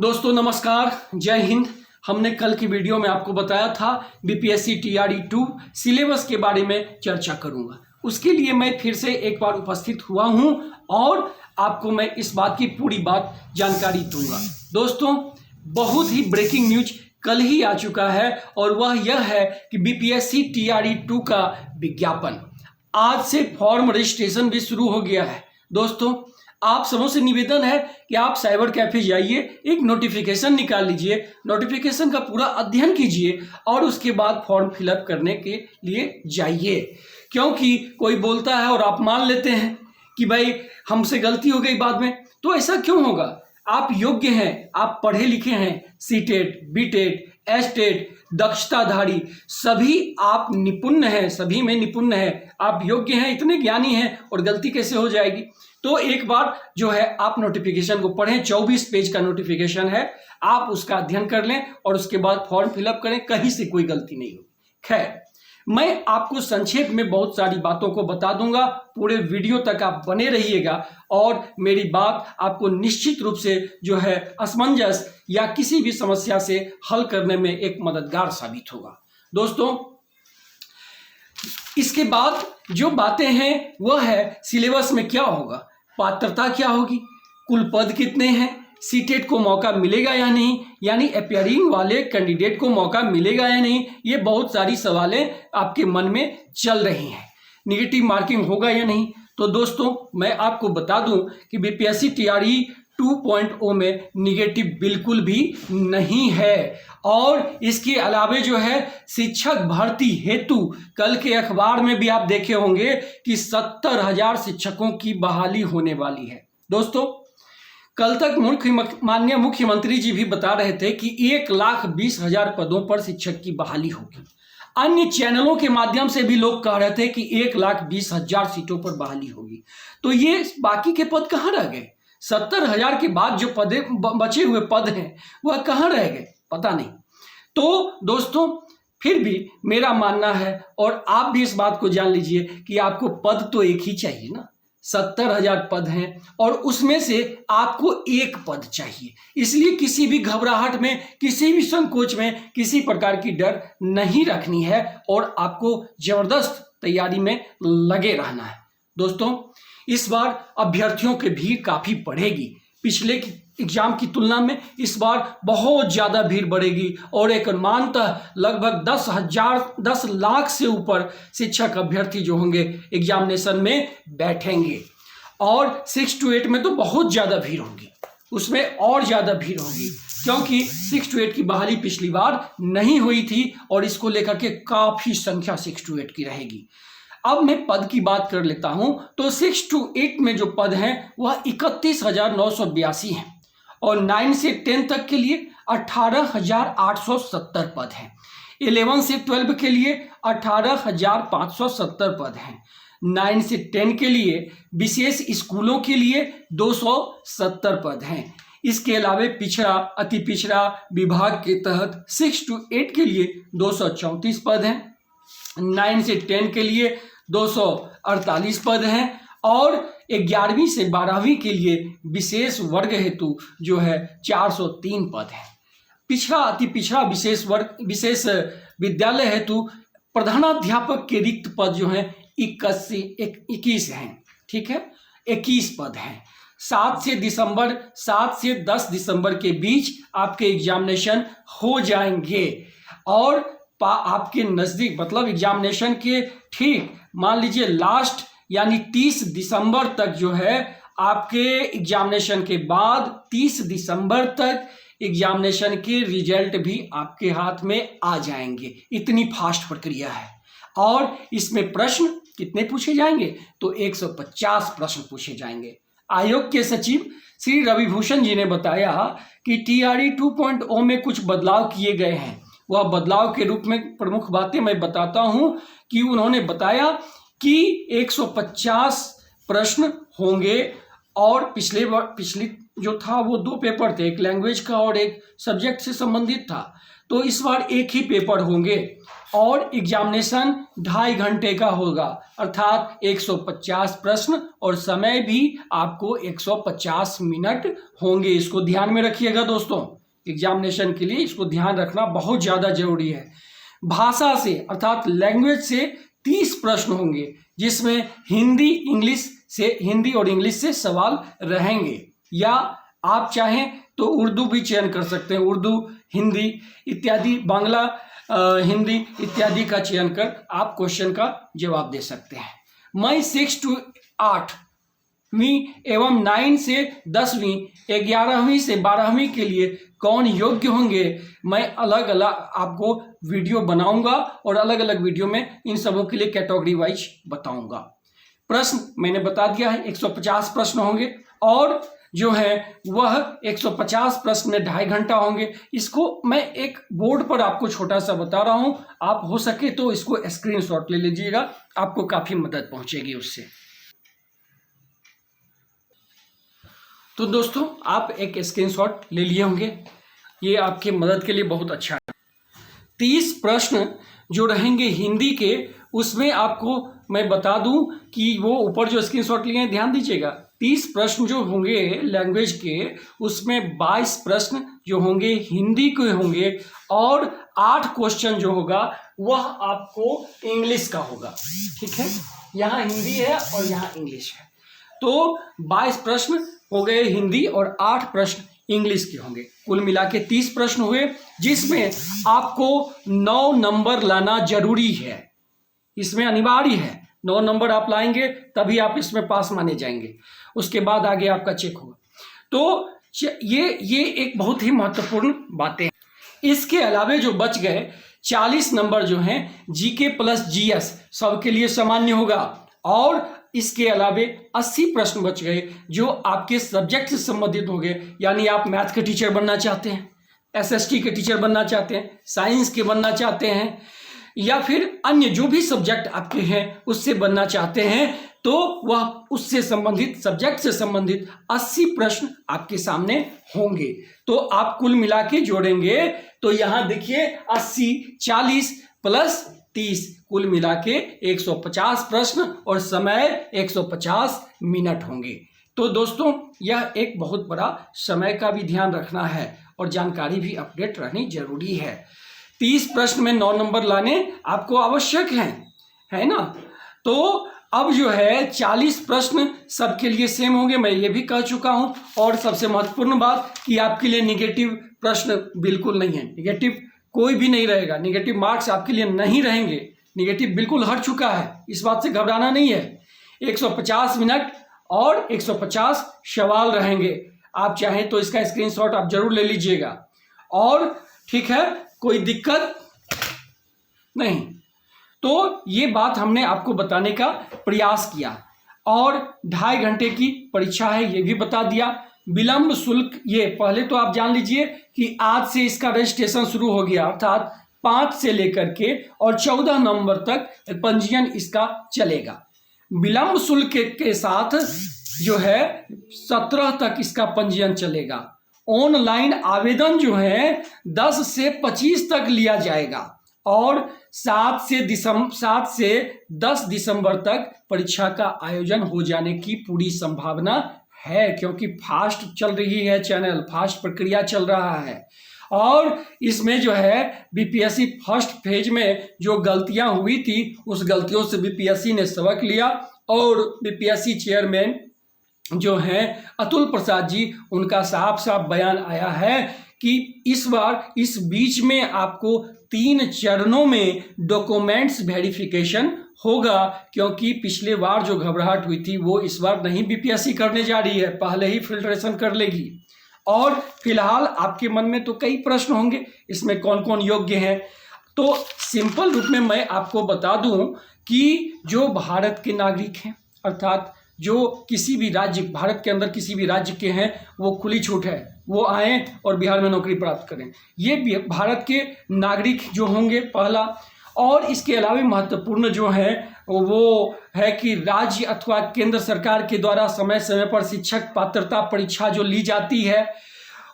दोस्तों नमस्कार, जय हिंद। हमने कल की वीडियो में आपको बताया था बीपीएससी टीआरई 2 सिलेबस के बारे में चर्चा करूंगा। उसके लिए मैं फिर से एक बार उपस्थित हुआ हूं और आपको मैं इस बात की पूरी बात जानकारी दूंगा। दोस्तों बहुत ही ब्रेकिंग न्यूज कल ही आ चुका है और वह यह है कि बीपीएससी टीआरई 2 का विज्ञापन आज से फॉर्म रजिस्ट्रेशन भी शुरू हो गया है। दोस्तों आप सबों से निवेदन है कि आप साइबर कैफे जाइए, एक नोटिफिकेशन निकाल लीजिए, नोटिफिकेशन का पूरा अध्ययन कीजिए और उसके बाद फॉर्म फिलअप करने के लिए जाइए। क्योंकि कोई बोलता है और आप मान लेते हैं कि भाई हमसे गलती हो गई बाद में, तो ऐसा क्यों होगा? आप योग्य हैं, आप पढ़े लिखे हैं, सीटेट, बीटेट, एस्टेट, दक्षताधारी सभी आप निपुण हैं, सभी में निपुण हैं, आप योग्य हैं, इतने ज्ञानी हैं और गलती कैसे हो जाएगी? तो एक बार जो है आप नोटिफिकेशन को पढ़ें, 24 पेज का नोटिफिकेशन है, आप उसका अध्ययन कर लें और उसके बाद फॉर्म फिलअप करें, कहीं से कोई गलती नहीं होगी। खैर, मैं आपको संक्षेप में बहुत सारी बातों को बता दूंगा, पूरे वीडियो तक आप बने रहिएगा और मेरी बात आपको निश्चित रूप से जो है असमंजस या किसी भी समस्या से हल करने में एक मददगार साबित होगा। दोस्तों इसके बाद जो बातें हैं वह है सिलेबस में क्या होगा, पात्रता क्या होगी, कुल पद कितने हैं, सीटेट को मौका मिलेगा या नहीं, यानी अपियरिंग वाले कैंडिडेट को मौका मिलेगा या नहीं, ये बहुत सारी सवालें आपके मन में चल रही हैं। निगेटिव मार्किंग होगा या नहीं? तो दोस्तों मैं आपको बता दूं कि बीपीएससी टीआरई 2.0 में निगेटिव बिल्कुल भी नहीं है। और इसके अलावे जो है शिक्षक भर्ती हेतु कल के अखबार में भी आप देखे होंगे कि 70,000 शिक्षकों की बहाली होने वाली है। दोस्तों कल तक माननीय मुख्यमंत्री जी भी बता रहे थे कि 1,20,000 पदों पर शिक्षक की बहाली होगी। अन्य चैनलों के माध्यम से भी लोग कह रहे थे कि 1,20,000 सीटों पर बहाली होगी। तो ये बाकी के पद कहाँ रह गए? 70,000 के बाद जो पद बचे हुए पद हैं वह कहाँ रह गए? पता नहीं। तो दोस्तों फिर भी मेरा मानना है और आप भी इस बात को जान लीजिए कि आपको पद तो एक ही चाहिए ना। 70,000 पद हैं और उसमें से आपको एक पद चाहिए। इसलिए किसी भी घबराहट में, किसी भी संकोच में, किसी प्रकार की डर नहीं रखनी है और आपको जबरदस्त तैयारी में लगे रहना है। दोस्तों इस बार अभ्यर्थियों की भीड़ काफी बढ़ेगी। पिछले एग्जाम की तुलना में इस बार बहुत ज्यादा भीड़ बढ़ेगी और एक अनुमानतः लगभग 10 लाख से ऊपर शिक्षक अभ्यर्थी जो होंगे एग्जामिनेशन में बैठेंगे। और 6 to 8 में तो बहुत ज्यादा भीड़ होगी, उसमें और ज्यादा भीड़ होगी क्योंकि 6 to 8 की बहाली पिछली बार नहीं हुई थी और इसको लेकर के काफी संख्या 6 to 8 की रहेगी। अब मैं पद की बात कर लेता हूं तो 6 to 8 में जो पद हैं वह 31,982 हैं और 9 से 10 तक के लिए 18,870 पद हैं। 11 से 12 के लिए 18,570 पद हैं। 9 से 10 के लिए विशेष स्कूलों के लिए 270 पद हैं। इसके अलावा पिछड़ा, अति पिछड़ा विभाग के तहत 6 to 8 के लिए 234 पद हैं। 9 से 10 के लिए 248 पद हैं और 11वीं से 12वीं के लिए विशेष वर्ग हेतु जो है 403 पद हैं। पिछड़ा, अति पिछड़ा विशेष विद्यालय हेतु प्रधानाध्यापक के रिक्त पद जो हैं 21 हैं। ठीक है, 21 पद हैं। 7 से 10 दिसंबर के बीच आपके एग्जामिनेशन हो जाएंगे और आपके नजदीक मतलब एग्जामिनेशन के ठीक मान लीजिए लास्ट यानी 30 दिसंबर तक जो है आपके एग्जामिनेशन के बाद 30 दिसंबर तक एग्जामिनेशन के रिजल्ट भी आपके हाथ में आ जाएंगे। इतनी फास्ट प्रक्रिया है। और इसमें प्रश्न कितने पूछे जाएंगे? तो 150 प्रश्न पूछे जाएंगे। आयोग के सचिव श्री रविभूषण जी ने बताया कि टीआरई 2.0 में कुछ बदलाव किए गए हैं। वह बदलाव के रूप में प्रमुख बातें मैं बताता हूं कि उन्होंने बताया कि 150 प्रश्न होंगे और पिछली जो था वो 2 पेपर थे, एक लैंग्वेज का और एक सब्जेक्ट से संबंधित था। तो इस बार एक ही पेपर होंगे और एग्जामिनेशन 2.5 घंटे का होगा, अर्थात 150 प्रश्न और समय भी आपको 150 मिनट होंगे। इसको ध्यान में रखिएगा दोस्तों, एग्जामिनेशन के लिए इसको ध्यान रखना बहुत ज़्यादा जरूरी है। भाषा से अर्थात लैंग्वेज से 30 प्रश्न होंगे, जिसमें हिंदी और इंग्लिश से सवाल रहेंगे, या आप चाहें तो उर्दू भी चयन कर सकते हैं, उर्दू, हिंदी इत्यादि, बांग्ला, हिंदी इत्यादि का चयन कर आप क्वेश्चन का जवाब दे सकते हैं। मई 6 से 8वीं एवं 9 से 10वीं, 11वीं से 12वीं के लिए कौन योग्य होंगे, मैं अलग अलग आपको वीडियो बनाऊंगा और अलग अलग वीडियो में इन सबों के लिए कैटेगरी वाइज बताऊंगा। प्रश्न मैंने बता दिया है, 150 प्रश्न होंगे और जो है वह 150 प्रश्न में 2.5 घंटा होंगे। इसको मैं एक बोर्ड पर आपको छोटा सा बता रहा हूं, आप हो सके तो इसको स्क्रीनशॉट ले लीजिएगा, आपको काफी मदद पहुंचेगी उससे। तो दोस्तों आप एक स्क्रीनशॉट ले लिए होंगे, ये आपकी मदद के लिए बहुत अच्छा है। 30 प्रश्न जो रहेंगे हिंदी के, उसमें आपको मैं बता दूं कि वो ऊपर जो स्क्रीनशॉट लिए हैं ध्यान दीजिएगा, 30 प्रश्न जो होंगे लैंग्वेज के, उसमें 22 प्रश्न जो होंगे हिंदी के होंगे और 8 क्वेश्चन जो होगा वह आपको इंग्लिश का होगा। ठीक है, यहाँ हिंदी है और यहाँ इंग्लिश है, तो 22 प्रश्न हो गए हिंदी और 8 प्रश्न इंग्लिश के होंगे। कुल मिला के 30 प्रश्न हुए, जिसमें आपको 9 नंबर लाना जरूरी है, इसमें अनिवार्य है। 9 नंबर आप लाएंगे तभी आप इसमें पास माने जाएंगे, उसके बाद आगे आपका चेक होगा। तो ये एक बहुत ही महत्वपूर्ण बातें हैं। इसके अलावा जो बच गए 40 नंबर जो हैं जीके प्लस जीएस सबके लिए सामान्य होगा, और इसके अलावे 80 प्रश्न बच गए जो आपके सब्जेक्ट से संबंधित हो गए, यानी आप मैथ के टीचर बनना चाहते हैं, एसएसटी के टीचर बनना चाहते हैं, साइंस के बनना चाहते हैं, या फिर अन्य जो भी सब्जेक्ट आपके हैं उससे बनना चाहते हैं, तो वह उससे संबंधित सब्जेक्ट से संबंधित 80 प्रश्न आपके सामने होंगे। तो आप कुल मिला के जोड़ेंगे तो यहां देखिए 80, 40 प्लस 30, कुल मिला के 150 प्रश्न और समय 150 मिनट होंगे। तो दोस्तों यह एक बहुत बड़ा समय का भी ध्यान रखना है और जानकारी भी अपडेट रहनी जरूरी है। 30 प्रश्न में 9 नंबर लाने आपको आवश्यक है ना। तो अब जो है 40 प्रश्न सबके लिए सेम होंगे, मैं ये भी कह चुका हूं। और सबसे महत्वपूर्ण बात कि आपके लिए निगेटिव प्रश्न बिल्कुल नहीं है, निगेटिव कोई भी नहीं रहेगा, निगेटिव मार्क्स आपके लिए नहीं रहेंगे, निगेटिव बिल्कुल हट चुका है, इस बात से घबराना नहीं है। 150 मिनट और 150 सवाल रहेंगे। आप चाहें तो इसका स्क्रीनशॉट आप जरूर ले लीजिएगा, और ठीक है, कोई दिक्कत नहीं। तो ये बात हमने आपको बताने का प्रयास किया, और 2.5 घंटे की परीक्षा है ये भी बता दिया। विलंब शुल्क, ये पहले तो आप जान लीजिए कि आज से इसका रजिस्ट्रेशन शुरू हो गया, अर्थात 5 से लेकर के और 14 नवंबर तक पंजीयन इसका चलेगा। विलंब शुल्क के साथ जो है 17 तक इसका पंजीयन चलेगा। ऑनलाइन आवेदन जो है 10 से 25 तक लिया जाएगा, और 7 से 10 दिसंबर तक परीक्षा का आयोजन हो जाने की पूरी संभावना है, क्योंकि फास्ट चल रही है चैनल, फास्ट प्रक्रिया चल रहा है। और इसमें जो है बीपीएससी फर्स्ट फेज में जो गलतियां हुई थी उस गलतियों से बीपीएससी ने सबक लिया, और बीपीएससी चेयरमैन जो हैं अतुल प्रसाद जी, उनका साफ साफ बयान आया है कि इस बार इस बीच में आपको 3 चरणों में डॉक्यूमेंट्स वेरिफिकेशन होगा, क्योंकि पिछले बार जो घबराहट हुई थी वो इस बार नहीं बीपीएससी करने जा रही है, पहले ही फिल्ट्रेशन कर लेगी। और फिलहाल आपके मन में तो कई प्रश्न होंगे, इसमें कौन कौन योग्य हैं। तो सिंपल रूप में मैं आपको बता दूं कि जो भारत के नागरिक हैं, अर्थात जो किसी भी राज्य, भारत के अंदर किसी भी राज्य के हैं, वो खुली छूट है, वो आएँ और बिहार में नौकरी प्राप्त करें। ये भारत के नागरिक जो होंगे पहला, और इसके अलावा महत्वपूर्ण जो है वो है कि राज्य अथवा केंद्र सरकार के द्वारा समय समय पर शिक्षक पात्रता परीक्षा जो ली जाती है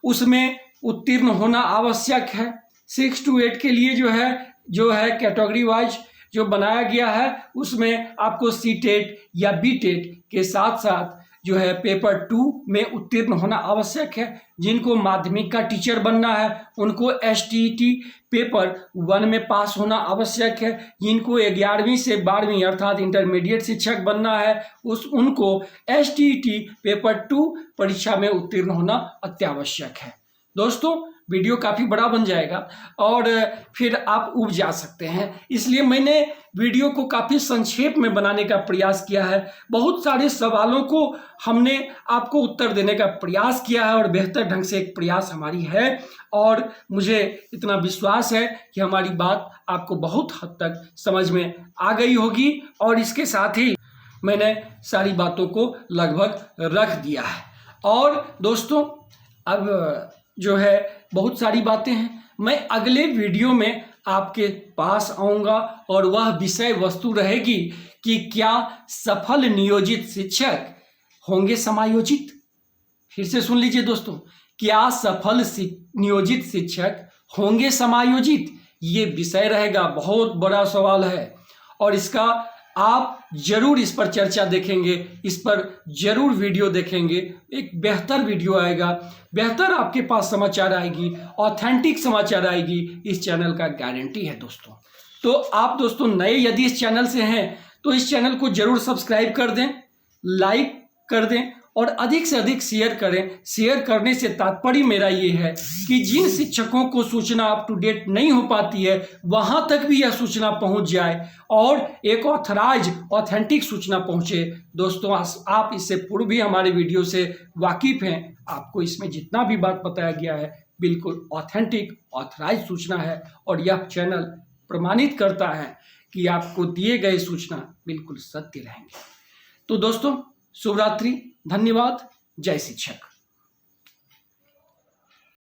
उसमें उत्तीर्ण होना आवश्यक है। 6 to 8 के लिए जो है कैटेगरी वाइज जो बनाया गया है उसमें आपको सीटेट या बीटेट के साथ साथ जो है पेपर 2 में उत्तीर्ण होना आवश्यक है। जिनको माध्यमिक का टीचर बनना है उनको STET पेपर 1 में पास होना आवश्यक है। जिनको 11वीं से 12वीं अर्थात इंटरमीडिएट शिक्षक बनना है उनको STET पेपर 2 परीक्षा में उत्तीर्ण होना अत्यावश्यक है। दोस्तों वीडियो काफ़ी बड़ा बन जाएगा और फिर आप उब जा सकते हैं, इसलिए मैंने वीडियो को काफ़ी संक्षेप में बनाने का प्रयास किया है। बहुत सारे सवालों को हमने आपको उत्तर देने का प्रयास किया है और बेहतर ढंग से एक प्रयास हमारी है और मुझे इतना विश्वास है कि हमारी बात आपको बहुत हद तक समझ में आ गई होगी और इसके साथ ही मैंने सारी बातों को लगभग रख दिया है। और दोस्तों अब जो है बहुत सारी बातें हैं, मैं अगले वीडियो में आपके पास आऊँगा और वह विषय वस्तु रहेगी कि क्या सफल नियोजित शिक्षक होंगे समायोजित। फिर से सुन लीजिए दोस्तों, क्या सफल नियोजित शिक्षक होंगे समायोजित, ये विषय रहेगा। बहुत बड़ा सवाल है और इसका आप जरूर इस पर चर्चा देखेंगे, इस पर जरूर वीडियो देखेंगे। एक बेहतर वीडियो आएगा, बेहतर आपके पास समाचार आएगी, ऑथेंटिक समाचार आएगी, इस चैनल का गारंटी है दोस्तों। तो आप दोस्तों नए यदि इस चैनल से हैं तो इस चैनल को जरूर सब्सक्राइब कर दें, लाइक कर दें और अधिक से अधिक शेयर करें। शेयर करने से तात्पर्य मेरा ये है कि जिन शिक्षकों को सूचना अप टू डेट नहीं हो पाती है वहां तक भी यह सूचना पहुंच जाए और एक ऑथेंटिक सूचना पहुंचे। दोस्तों आप इससे पूर्व भी हमारे वीडियो से वाकिफ हैं, आपको इसमें जितना भी बात बताया गया है बिल्कुल ऑथेंटिक ऑथराइज सूचना है और यह चैनल प्रमाणित करता है कि आपको दिए गए सूचना बिल्कुल सत्य रहेंगे। तो दोस्तों शुभ रात्रि, धन्यवाद, जय शिक्षक।